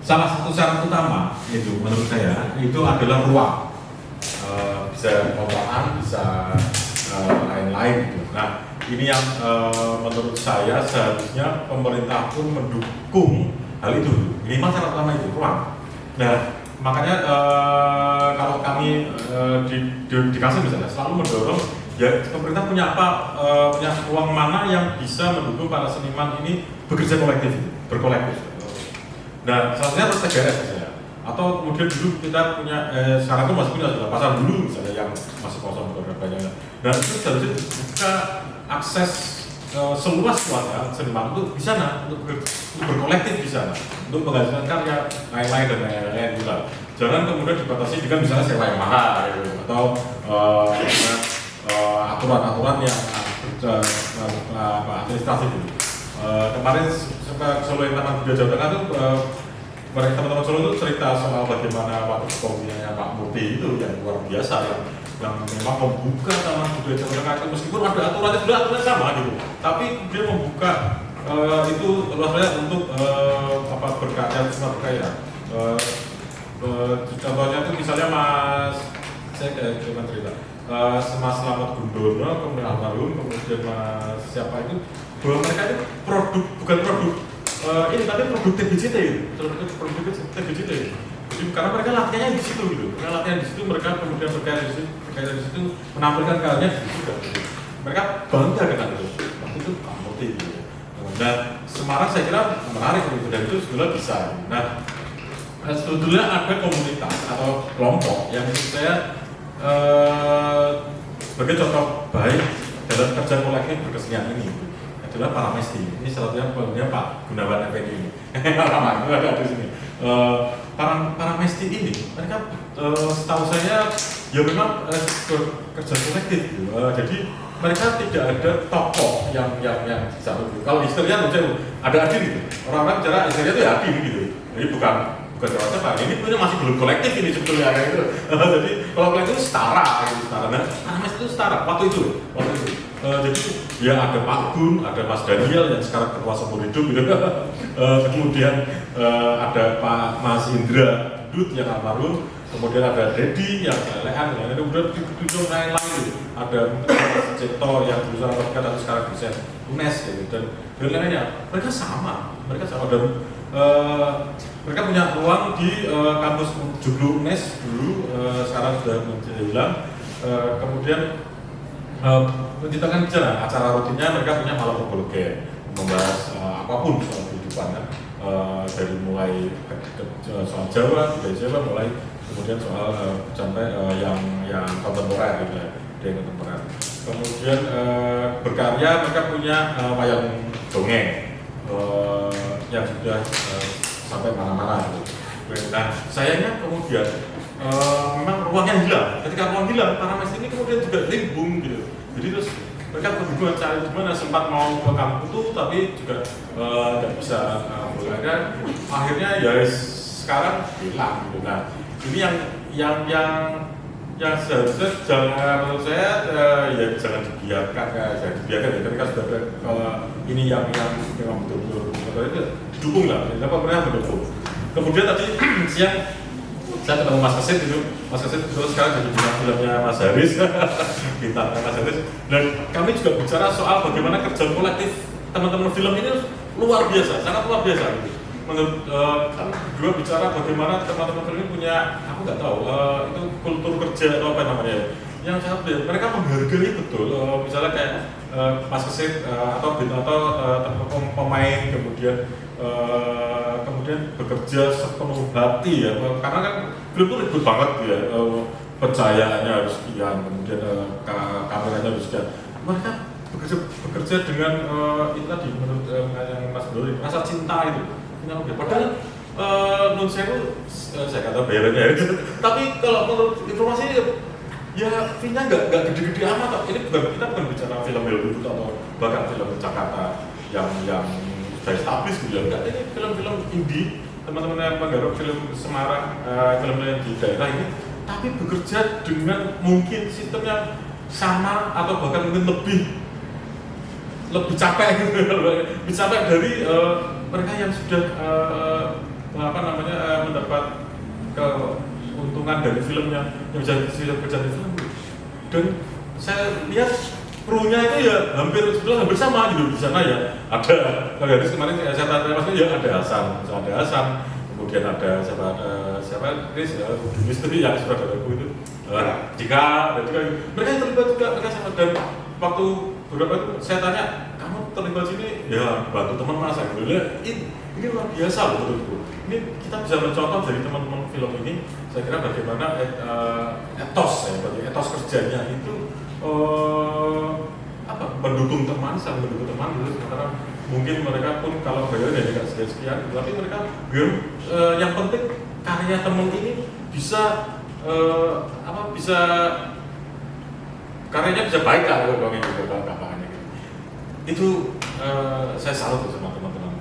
salah satu syarat utama itu menurut saya itu adalah ruang, bisa kontrakan, bisa lain-lain gitu. Nah ini yang menurut saya seharusnya pemerintah pun mendukung hal itu. Minimal syarat utama itu ruang. Nah makanya kalau kami dikasih misalnya selalu mendorong ya pemerintah punya apa, punya ruang mana yang bisa mendukung para seniman ini bekerja kolektif, berkolektif. Nah, salah satunya harus TGS misalnya. Atau kemudian dulu kita punya, sekarang itu masih punya pasar dulu misalnya yang masih kosong dan banyak. Dan itu seharusnya buka akses seluas-luasnya seniman untuk di sana, untuk berkolektif di sana, untuk menghasilkan karya lain-lain dan lain-lain juga. Jangan kemudian dibatasi dengan misalnya sewa yang mahal gitu, atau aturan-aturan yang administrasi gitu. Kemarin Solo yang Taman Budaya Jawa Tengah itu mereka teman-teman Solo itu cerita soal bagaimana waktu kepemimpinannya Pak Murti itu yang luar biasa yang memang membuka Taman Budaya Jawa Tengah itu meskipun ada aturannya sudah aturannya sama gitu, tapi dia membuka itu luasnya untuk berkarya semua berkarya. Contohnya itu misalnya saya kayak cerita Mas Slamet Gundono, kemudian almarhum, kemudian Mas siapa itu, bahwa mereka itu bukan produk ini tapi produk TBJT, produk TBJT. Jadi karena mereka latihannya di situ gitu, mereka latihan di situ, mereka kemudian berkarya di situ, menampilkan karyanya di situ. Mereka bangga dengan itu, waktu itu Murti gitu. Dan Semarang saya kira menarik gitu, dan itu sebenarnya bisa. Nah, sebetulnya ada komunitas atau kelompok yang menurut saya sebagai contoh baik dalam kerja kolektif berkesenian ini adalah para mesti. Ini salah satunya punya Pak Gunawan Effendi ini. Lama itu ada di sini. Para mesti ini mereka setahu saya ya memang kerja kolektif gitu. Jadi mereka tidak ada tokoh yang satu. Kalau historia menurut ada adil gitu. Orang-orang bicara historia itu ya adil gitu. Jadi bukan jawabnya Pak, ini punya masih belum kolektif ini sebetulnya kayak gitu. Jadi kalau kolektif itu setara gitu, setara. Nah, Mas itu setara waktu itu. Jadi ya ada Pak Gun, ada Mas Daniel yang sekarang ketua seumur hidup gitu. Kemudian ada Pak Mas Indra Dut yang almarhum, kemudian ada Dedi yang lehan, kemudian tujuh lain-lain gitu. Ada Mas Cipto yang berusaha berkat tapi sekarang dosen UNES gitu, dan lain-lainnya. Mereka sama dan mereka punya ruang di kampus Joglo UNES dulu, sekarang sudah hilang. Kemudian kita kan bicara acara rutinnya mereka punya malam berbologel, membahas apapun soal kehidupan kan, dari mulai soal Jawa, budaya Jawa, mulai kemudian soal sampai yang kontemporer gitu ya, yang kontemporer. Kemudian berkarya mereka punya wayang dongeng yang sudah sampai mana-mana gitu. Nah sayangnya kemudian memang ruangnya hilang. Ketika ruang hilang, para mes ini kemudian juga limbung gitu. Jadi terus mereka kebingungan cari gimana, sempat mau ke kampung itu tapi juga nggak bisa berkarya. Akhirnya ya sekarang hilang gitu. Nah ini yang seharusnya jangan, menurut saya ya jangan dibiarkan ya, ketika sudah ada ini yang memang betul-betul itu dukung lah, pemerintah mendukung. Kemudian tadi siang saya ketemu Mas Kesit itu, sekarang jadi bintang filmnya Mas Haris, bintangnya Mas Haris. Dan kami juga bicara soal bagaimana kerja kolektif teman-teman film ini luar biasa, sangat luar biasa gitu. Menurut kami juga bicara bagaimana teman-teman film ini punya, aku nggak tahu itu kultur kerja atau apa namanya, yang sangat mereka menghargai betul, misalnya kayak Mas Kesit atau pemain kemudian bekerja sepenuh hati ya, karena kan film itu ribet banget ya, pencahayaannya harus sekian, kemudian kameranya harus sekian. Mereka bekerja dengan itu tadi menurut yang Mas Dori, rasa cinta itu. Padahal menurut saya kata bayarannya ya, tapi kalau menurut informasi ya filmnya nggak gede-gede amat. Ini kita bukan bicara film Hollywood atau bahkan film Jakarta yang sudah establis gitu ya. Enggak, ini film-film indie, teman-teman yang menggarap film Semarang, film-film di daerah ini, tapi bekerja dengan mungkin sistemnya sama atau bahkan mungkin lebih capek gitu, lebih capek dari mereka yang sudah apa namanya mendapat keuntungan dari filmnya yang bisa berjalan di film. Dan saya lihat krunya itu ya hampir sama gitu di sana ya. Ada kalau kemarin saya tanya Mas ya ada Hasan, kemudian ada siapa Chris ya, Misteri yang saudaraku itu. Jika mereka terlibat juga mereka sama. Dan waktu beberapa itu saya tanya, kamu terlibat sini ya bantu teman Mas gitu. Ini luar biasa loh menurutku. Ini kita bisa mencontoh dari teman-teman film ini. Saya kira bagaimana etos kerjanya itu mendukung teman, saling mendukung teman gitu. Sementara mungkin mereka pun kalau bayar ya tidak sekian, tapi mereka biar yang penting karya teman ini bisa bisa karyanya bisa baik kalau gitu. Itu saya salut sama teman-teman